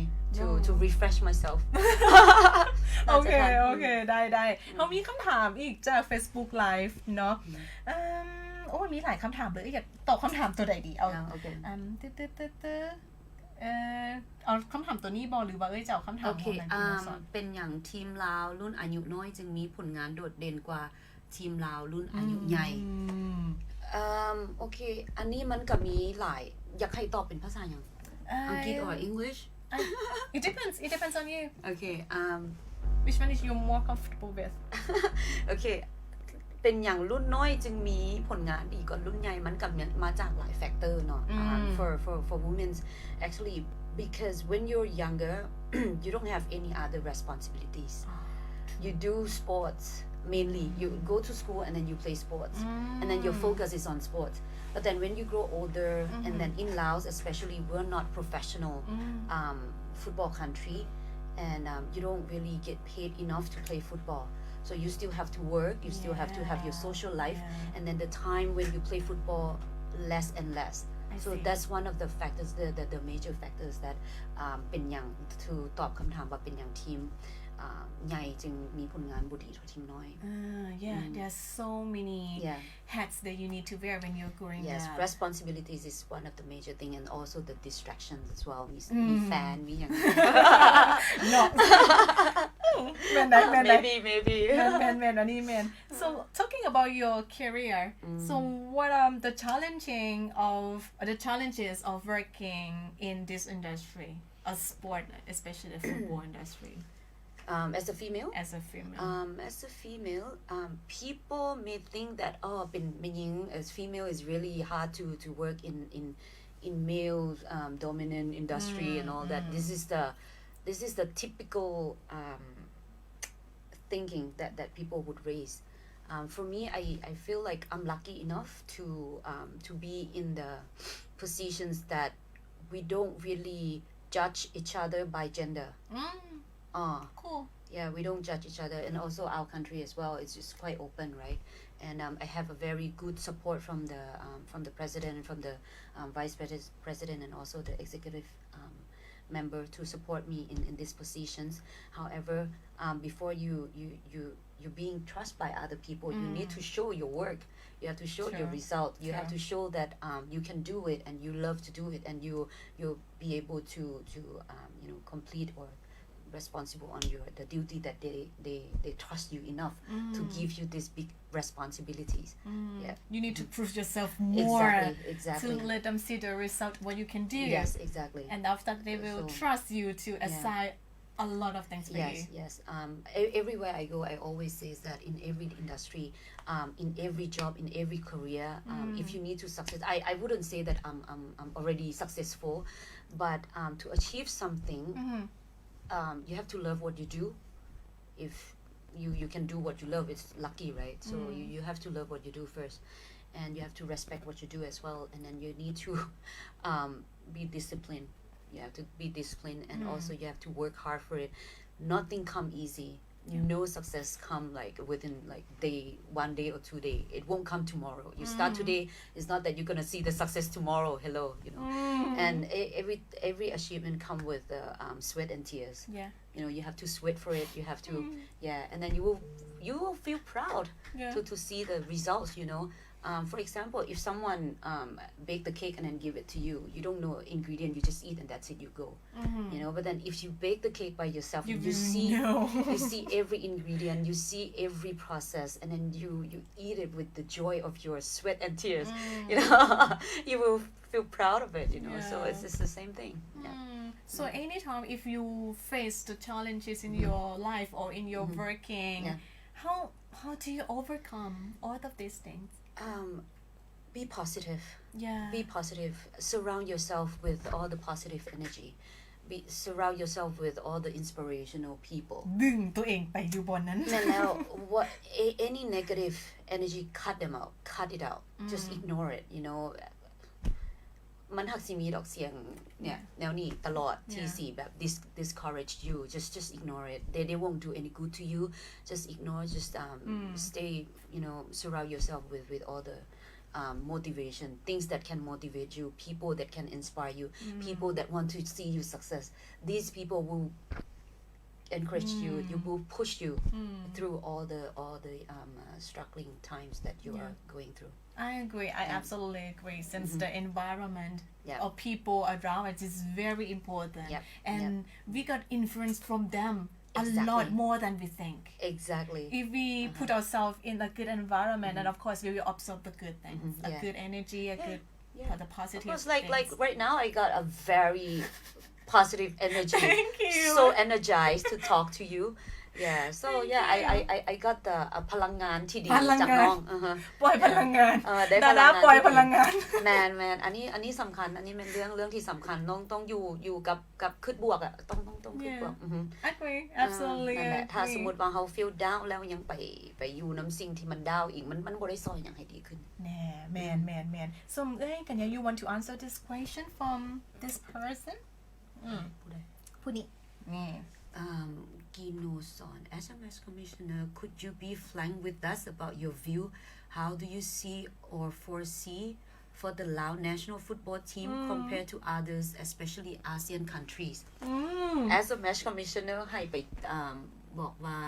to refresh myself โอเคได้เฮามีคำถามอีกจาก Facebook Live เนาะมีหลายคำถามเลยอยากตอบคำถามตัวใดดีเอาเอาคำถามตัวนี้บอหรือว่าจะเอาคำถามของนั้นเป็นอย่างทีมลาวรุ่นอายุน้อยจึงมีผลงานโดดเด่นกว่าทีมลาวรุ่นอายุใหญ่โอเคอันนี้มันก็มีหลายอยากให้ตอบเป็นภาษาอย่างอังกฤษ or English it depends on you okay which one is you more comfortable with okayเป็นอย่างรุ่นน้อยจึงมีผลงานดีกว่ารุ่นใหญ่มันก็มาจากหลายแฟกเตอร์เนาะfor women actually because when you're younger you don't have any other responsibilities you do sports mainly you go to school and then you play sports and then your focus is on sports but then when you grow older and then in Laos especially we're not professional football country and you don't really get paid enough to play football so you still have to work you still have to have your social life and then the time when you play football less and less so that's one of the factors the major factors that เป็นอย่าง to ตอบคำถามว่าเป็นอย่างทีมใหญ่จึงมีผลงานบ่ดีเท่าทีมน้อยthere's so many hats that you need to wear when you're growing up responsibilities is one of the major thing and also the distractions as well มีแฟนมีอย่าง maybe man อันนี้ man so talking about your career so what are the challenges of working in this industry a sport especially the football industry as a female as a female people may think that เป็นหญิง as female is really hard to work in male dominant industry and all that this is the typical thinking that people would raise for me I feel like I'm lucky enough to be in the positions that we don't really judge each other by gender cool yeah we don't judge each other and also our country as well it's just quite open right and I have a very good support from the president and from the vice president and also the executive member to support me in these positions however before you're being trusted by other people you need to show your work you have to show your result you have to show that you can do it and you love to do it and you'll be able to complete or responsible on the duty that they trust you enough to give you these big responsibilities yeah you need to prove yourself more exactly to let them see the result what you can do yes exactly and after they will trust you to assign a lot of things for you yes everywhere I go I always say that in every industry in every job in every career if you need to success I wouldn't say that I'm already successful but to achieve something you have to love what you do if you can do what you love it's lucky right so you have to love what you do first and you have to respect what you do as well and then you need to be disciplined you have to be disciplined and also you have to work hard for it nothing come easy no success come like within like one day or 2 days it won't come tomorrow you start today it's not that you're going to see the success tomorrow hello and every achievement come with sweat and tears you have to sweat for it you have to and then you will feel proud to see the results for example if someone bake the cake and then give it to you you don't know ingredient you just eat and that's it you go but then if you bake the cake by yourself you see every ingredient you see every process and then you eat it with the joy of your sweat and tears you will feel proud of it so it's just the same thing so anytime if you face the challenges in your life or in your working how do you overcome all of these things be positive be positive surround yourself with all the positive energy surround yourself with all the inspirational people ดึงตัวเองไปอยู่บนนั้น now what any negative energy cut it out just ignore it มันหักสิมีดอกเสียงเนี่ยแนวนี้ตลอดที่สิแบบdiscourage you just ignore it they won't do any good to you just ignore just stay surround yourself with all the motivation things that can motivate you people that can inspire you people that want to see you success these people will encourage you will push you through all the struggling times that you are going through I agree I absolutely agree since the environment of people around us is very important and we got influence from them a lot more than we think exactly if we put ourselves in a good environment and of course we will absorb the good things a good energy a good the positive things like right now I got a very positive energy Thank you. so energized to talk to you so I got the พลังงานที่ดีจากน้องปล่อยพลังงานได้พลังงานปล่อยพลังงานแมนอันนี้สำคัญอันนี้เป็นเรื่องที่สำคัญน้องต้องอยู่กับคิดบวกต้องคิดบวกagree absolutely ถ้าสมมุติว่าเฮา feel down แล้วยังไปอยู่นำสิ่งที่มันดาวอีกมันบ่ได้ซอยหยังให้ดีขึ้นแน่แมนso Kanya you want to answer this question from this person ผู้นี้Gino-san, as a mass commissioner, could you be frank with us about your view? How do you see or foresee for the Lao national football team compared to others, especially ASEAN countries? As a match commissioner, ให้ไปบอกว่า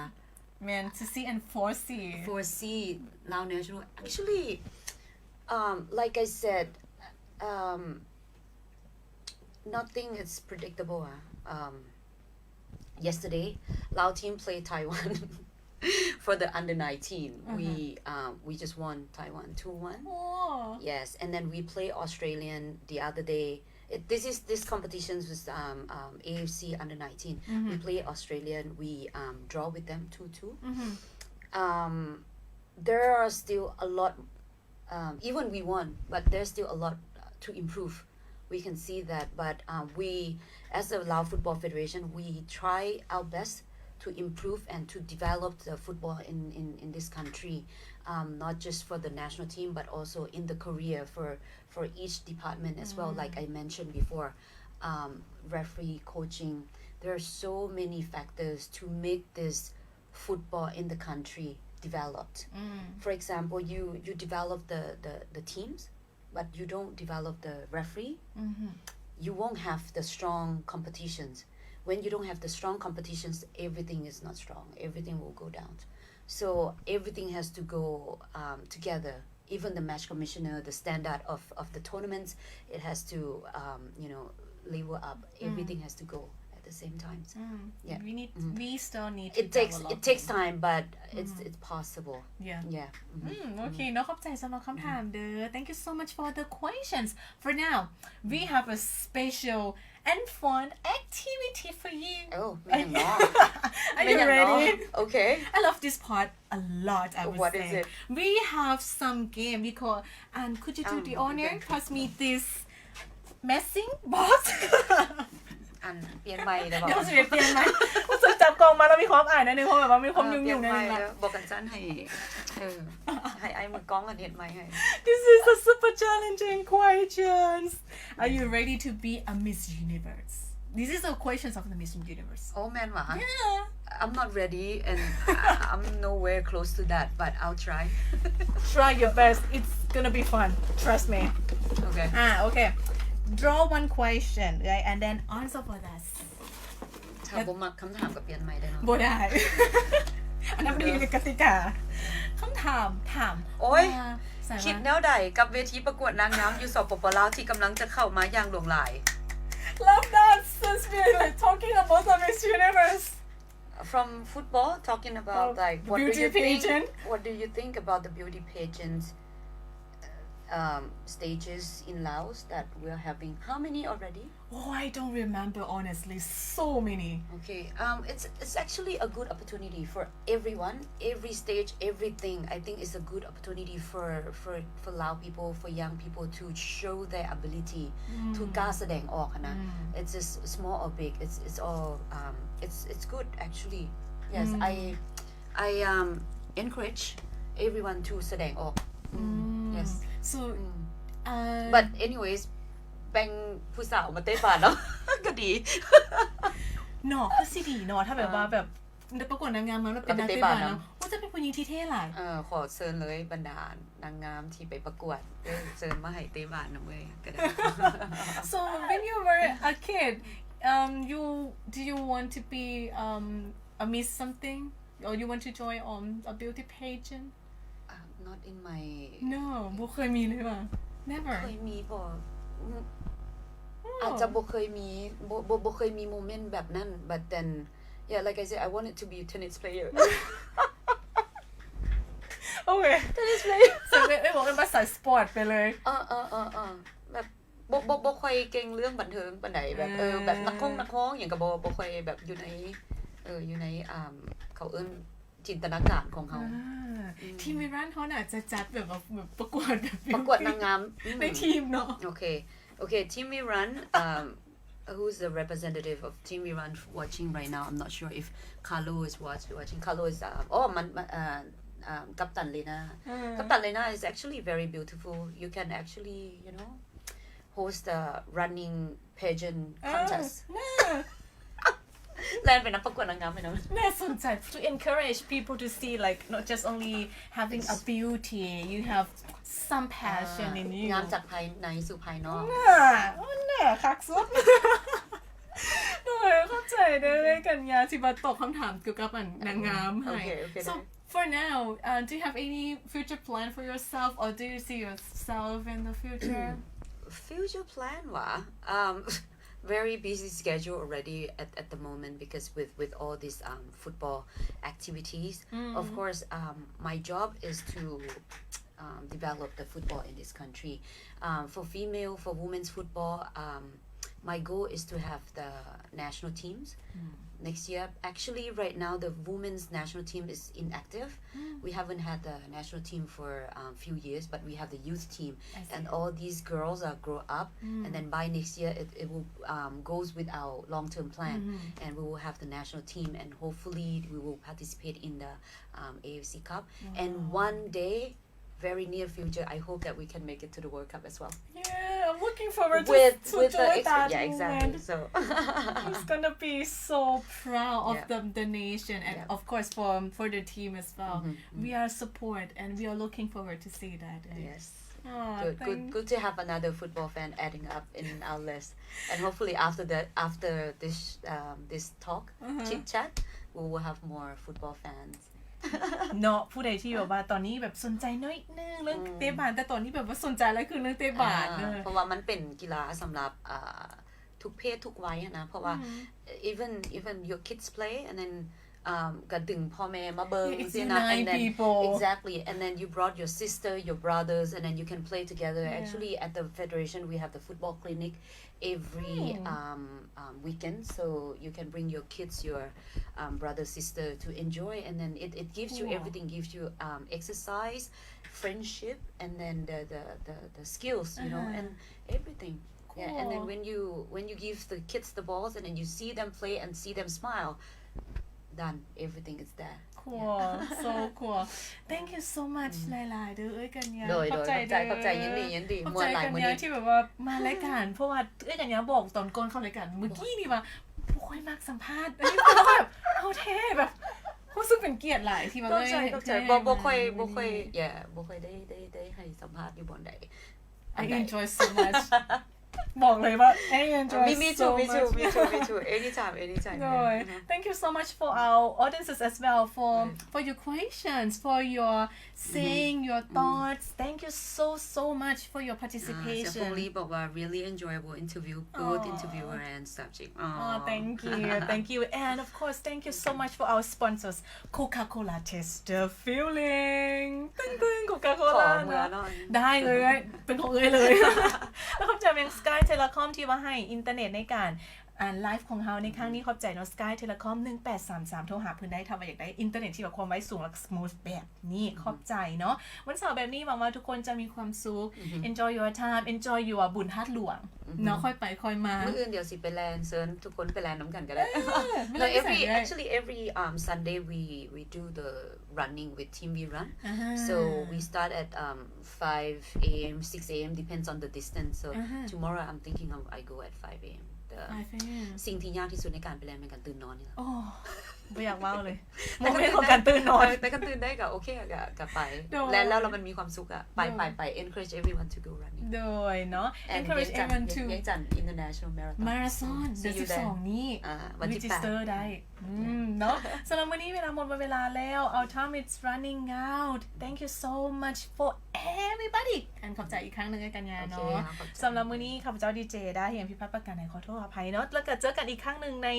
to see and foresee Lao national. Actually, like I said, nothing is predictable. yesterday Lao team played Taiwan for the under 19 we just won Taiwan 2-1 Oh. yes and then we play Australian the other day this competition was AFC under 19 we play Australian we draw with them 2-2 there are still a lot even we won but there's still a lot to improve we can see that but we as the Laoyouth Football Federation we try our best to improve and to develop the football in this country not just for the national team but also in the career for each department as well like I mentioned before referee coaching there are so many factors to make this football in the country developed for example you develop the teams but you don't develop the referee you won't have the strong competitions when you don't have the strong competitions everything is not strong everything will go down so everything has to go together even the match commissioner the standard of the tournaments it has to level up everything has to go at the same time yeah we still need to it takes time but it's possible yeah okay เนาะขอบใจสำหรับคำถามเด้อ thank you so much for the questions for now we have a special and fun activity for you oh are you ready okay I love this part a lot I would what say is it we have some game we call and could you do the honor pass me this messing box อันเปลี่ยนใหม่ได้บ่ เดี๋ยวสิเปลี่ยนใหม่รู้สึกจับกล่องมาแล้วมีความอ่านนิดนึงเพราะแบบว่ามีความยุ่งๆนิดนึงล่ะบอกกันซั่นให้ไอ้มือกล้องอันเฮ็ดใหม่ให้ This is a super challenging questions Are you ready to be a Miss Universe This is the questions of the Miss Universe Oh man ว่ะ Yeah I'm not ready and I'm nowhere close to that but I'll try Try your best It's gonna be fun Trust me Okay okay Draw one question right and then answer for us ถ้าบ่มักคำถามก็เปลี่ยนใหม่ได้เนาะบ่ได้ อันนั้นเป็นกติกาคำถามโอ๊ยคิดแนวใดกับเวทีประกวดนางงามอยู่สปป.ลาวที่กำลังจะเข้ามาอย่างหลวงหลาย Love that since we're like talking about the Miss Universe From football talking about like what do you think about the beauty pageants stages in Laos that we're having how many already Oh I don't remember honestly so many Okay it's actually a good opportunity for everyone every stage everything I think it's a good opportunity for Lao people for young people to show their ability to กล้าแสดงออกนะ it's just small or big it's all it's good actually yes I encourage everyone to แสดงออกyes so but anyways แบ่งผู้สาวมาเต้นบาทแล้ว ก็ดีเนาะก็สิดีเนาะถ้าแบบว่าแบบประกวดนางงามมันเป็นนางเต้นบาทเนาะว่าจะเป็นผู้หญิงที่เท่หลายขอเชิญเลยบรรดานางงามที่ไปประกวดเชิญมาให้เต้นบาทนำเว้ยก็ได้ So when you were a kid do you want to be a miss something or you want to join on a beauty pageant Not in my No บ่เคยมีเลยว่ะ Never เคยมีบ่อาจจะบ่เคยมีบ่เคยมีโมเมนต์แบบนั้น but then yeah like I said I wanted to be a tennis player Okay tennis player ไม่บอกเป็นภาษาสปอร์ตไปเลยแบบบ่ค่อยเก่งเรื่องบันเทิงปานใดแบบแบบนักร้องหยังก็บ่ค่อยแบบอยู่ในเขาเอิ้นจินตนาการของเขาทีมมิรันเขาน่ะจะจัดแบบประกวดนางงามในทีมเนาะ Okay Team Miran who's the representative of Team Miran watching right now I'm not sure if Carlo is watching Carlo is Captain Lena Captain Lena is actually very beautiful you can actually host a running pageant contestแลนเป็นนักประกวดนางงามไหมเนาะน่าสนใจ to encourage people to see like not just only having a beauty you have some passion in you งามจากภายในสู่ภายนอกน่าคักสุดโดยเข้าใจได้เลยกันยาที่มาตอบคำถามเกี่ยวกับนางงามให้ so for now do you have any future plan for yourself or do you see yourself in the future future plan วะ very busy schedule already at the moment because with all these football activities. Of course, my job is to develop the football in this country. For women's football, my goal is to have the national teams next year. Actually, right now, the women's national team is inactive. We haven't had the national team for a few years, but we have the youth team. And all these girls are grow up. And then by next year, it will goes with our long-term plan. And we will have the national team. And hopefully, we will participate in the AFC Cup. And one day, very near future, I hope that we can make it to the World Cup as well. Yeah, I'm looking forward to join that yeah, exactly. moment. So He's gonna be so proud of the nation and of course for the team as well. We are support and we are looking forward to see that. Yes. Good to have another football fan adding up in our list. And hopefully after this talk, chit-chat, we will have more football fans. เนาะผู้ใดที่แบบว่าตอนนี้แบบสนใจน้อยนึงเรื่องเตะบาสแต่ตอนนี้แบบว่าสนใจอะไรคือเรื่องเตะบาสเพราะว่ามันเป็นกีฬาสำหรับทุกเพศทุกวัยนะเพราะว่า even your kids play and then ก็ดึงพ่อแม่มาเบิ่งสินะ and then exactly and then you brought your sister your brothers and then you can play together. Actually at the federation we have the football clinic every weekend, so you can bring your kids, your brother sister to enjoy, and then it gives you everything, gives you exercise, friendship, and then the skills, you know, and everything. Yeah, and then when you give the kids the balls and then you see them play and see them smile, done, everything is there. Cool, so cool. Thank you so much หลายๆเด้อเอ้ยกัญญาขอบใจยินดีม่วนหลายมื้อนี้ที่แบบว่ามารายการเพราะว่าเอ้ยกัญญาบอกตอนก่อนเข้ารายการเมื่อกี้นี่ว่าบ่ค่อยมักสัมภาษณ์อันนี้แบบเฮาแท้แบบรู้สึกเป็นเกียรติหลายที่มาเลยเข้าใจบ่ค่อยได้ให้สัมภาษณ์อยู่บ่ใด I enjoy so much บอกเลยว่า I enjoy so much me too anytime Thank you so much for our audiences as well for your questions for your saying your thoughts thank you so much for your participation บอกว่า really enjoyable interview good interviewer and subject thank you and of course thank you so much for our sponsors Coca-Cola taste the feeling ตึ้ง Coca-Cola ได้เลยเป็นของเอ้ยเลยแล้วขอบใจเป็น Sky Telecom ที่มาให้อินเทอร์เน็ตในการไลฟ์ของเฮาในครั้งนี้ขอบใจเนาะ Sky Telecom 1833โทรหาเพิ่นได้ถ้าว่าอยากได้อินเทอร์เน็ตที่แบบความไวสูงและสมูทแบบนี้ขอบใจเนาะวันเสาร์แบบนี้หวังว่าทุกคนจะมีความสุข enjoy your time enjoy your บุญธาตุหลวงเนาะค่อยไปค่อยมามื้ออื่นเดี๋ยวสิไปแลนเซิร์นทุกคนไปแลนนำกันก็ได้ every Sunday we do the running with team we run so we start at 5 a.m. 6 a.m. depends on the distance so tomorrow I'm thinking I go at 5 a.m. สิ่งที่ยากที่สุดในการไปแลนเป็นการตื่นนอนนี่แหละไม่อยากว้าวเลยโมเมนต์ของการตื่นนอนแต่การตื่นได้ก็โอเคก็ไปแล้วมันมีความสุขอะไป encourage everyone to go running โดยเนาะ encourage everyone to ยังจัน international marathon เดือน12นี้ register ได้เนาะสำหรับวันนี้เวลาหมดเวลาแล้ว our time is running out thank you so much for everybody กันขอบใจอีกครั้งนึงกันยาเนาะสำหรับมื้อนี้ข้าพเจ้าดีเจได้เฮียงพิพัฒน์ประกันขอโทษอภัยเนาะแล้วก็เจอกันอีกครั้งนึงใน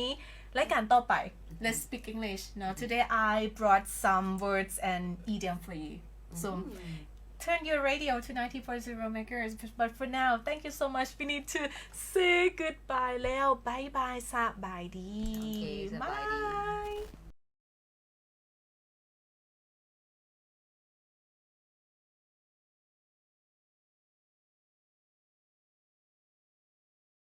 รายการต่อไป Let's speak English now today I brought some words and idiom for you so turn your radio to 90.0 megahertz but for now thank you so much we need to say goodbye แล้วบายบายสบายดี บาย